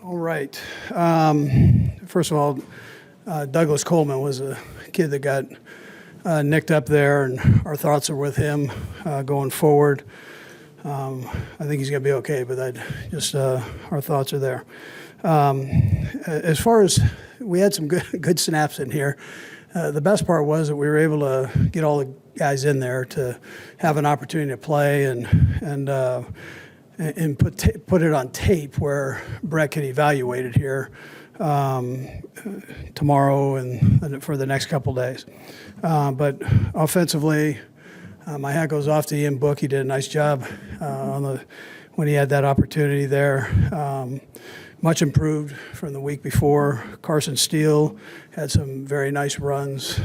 All right. First of all, Douglas Coleman was a kid that got nicked up there, and our thoughts are with him going forward. I think he's going to be okay, but our thoughts are there. As far as we had some good snaps in here, the best part was that we were able to get all the guys in there to have an opportunity to play and put it on tape where Brett can evaluate it here tomorrow and for the next couple days. But offensively, my hat goes off to Ian Book. He did a nice job when he had that opportunity there. Much improved from the week before. Carson Steele had some very nice runs.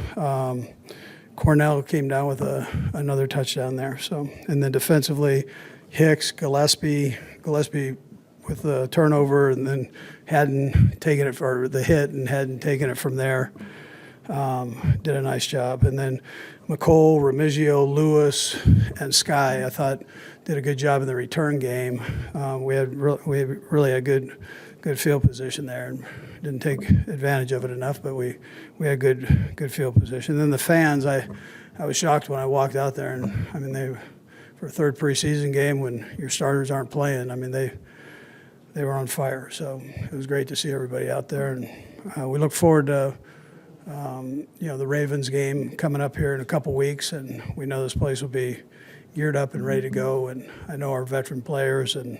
Cornell came down with another touchdown there. And then defensively, Hicks, Gillespie with the turnover, and then hadn't taken it for the hit and hadn't taken it from there. Did a nice job. And then McCole, Remigio, Lewis, and Sky, I thought, did a good job in the return game. We really had good field position there, and didn't take advantage of it enough, but we had good field position. And then the fans, I was shocked when I walked out there, and I mean for a third preseason game when your starters aren't playing, I mean they were on fire. So it was great to see everybody out there, and we look forward to the Ravens game coming up here in a couple weeks, and we know this place will be geared up and ready to go. And I know our veteran players and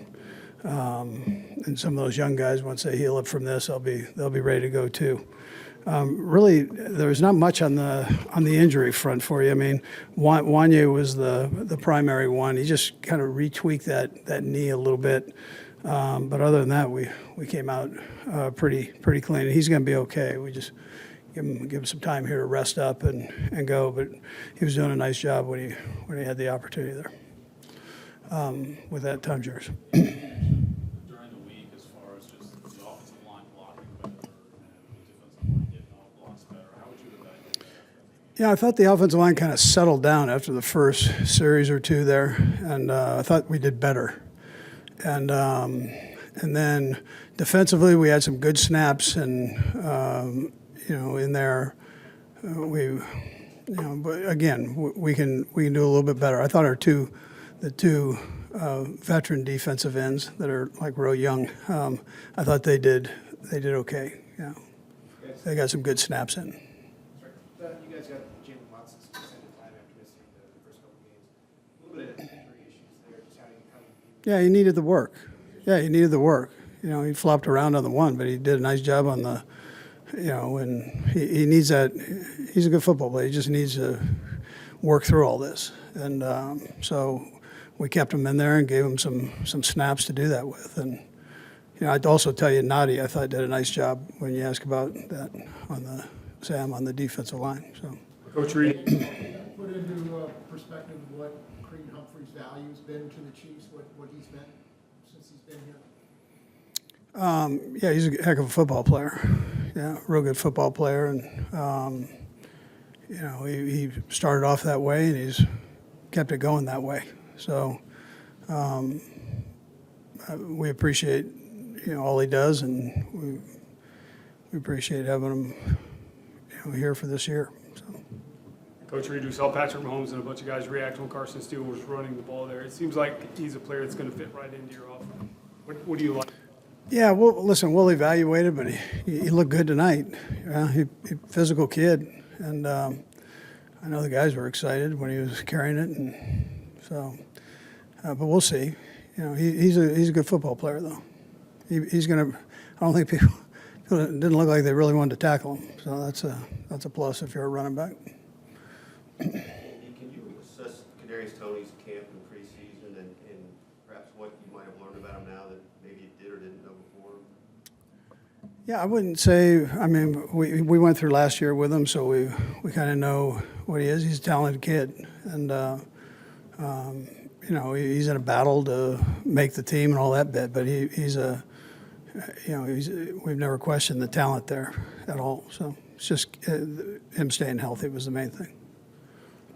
some of those young guys, once they heal up from this, they'll be ready to go too. Really, there's not much on the injury front for you. I mean, Wanye was the primary one. He just kind of retweaked that knee a little bit, but other than that, we came out pretty clean. And he's going to be okay. We just give him some time here to rest up and go. But he was doing a nice job when he had the opportunity there. With that, time's yours. During the week, as far as just the offensive line blocking better and the defensive line getting all blocks better, how would you evaluate that? Yeah, I thought the offensive line kind of settled down after the first series or two there, and I thought we did better. And then defensively, we had some good snaps, and in there, but again, we can do a little bit better. I thought the two veteran defensive ends that are like real young, I thought they did okay. Yeah, they got some good snaps in. You guys got Jalen Watson suspended time after missing the first couple games. A little bit of injury issues there. Just how do you Yeah, he needed the work. He flopped around on the one, but he did a nice job on the. And he needs that. He's a good football player. He just needs to work through all this, and so we kept him in there and gave him some snaps to do that with. And I'd also tell you, Nadi, I thought did a nice job when you ask about that on the defensive line. So, Coach Reid, put into perspective what Creed Humphrey's value has been to the Chiefs, what he's been since he's been here. Yeah, he's a heck of a football player. Yeah, real good football player, and he started off that way, and he's kept it going that way. So we appreciate all he does, and we appreciate having him here for this year. So. Coach Reid, we saw Patrick Mahomes and a bunch of guys react when Carson Steele was running the ball there. It seems like he's a player that's going to fit right into your offense. What do you like? Yeah, well, listen, we'll evaluate it, but he looked good tonight. He physical kid, and I know the guys were excited when he was carrying it, and so. But we'll see. He's a good football player, though. He's going to. I don't think people didn't look like they really wanted to tackle him, so that's a plus if you're a running back. Can you assess Kadarius Toney's camp in preseason and perhaps what you might have learned about him now that maybe you did or didn't know before? Yeah, I wouldn't say. I mean, we went through last year with him, so we kind of know what he is. He's a talented kid, and he's in a battle to make the team and all that bit. But we've never questioned the talent there at all. So it's just him staying healthy was the main thing.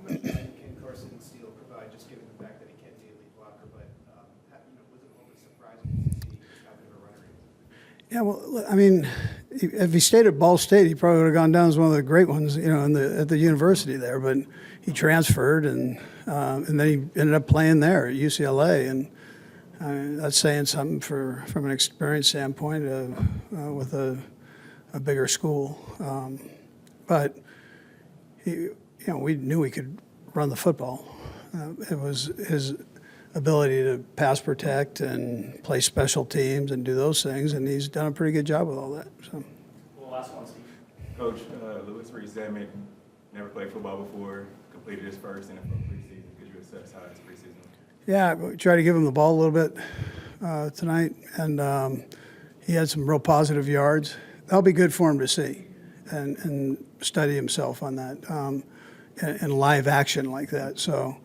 How much can Carson Steele provide, just given the fact that he can't be a lead blocker? But was it a little bit surprising to see how good of a runner he is? Yeah, well, I mean, if he stayed at Ball State, he probably would have gone down as one of the great ones, you know, at the university there. But he transferred, and then he ended up playing there at UCLA, and that's saying something from an experience standpoint with a bigger school. But we knew he could run the football. It was his ability to pass protect and play special teams and do those things, and he's done a pretty good job with all that. So. Well, last one, Steve. Coach, Reid never played football before, completed his first NFL preseason. Could you assess how his preseason went? Yeah, we tried to give him the ball a little bit tonight, and he had some real positive yards. That'll be good for him to see and study himself on that in live action like that. So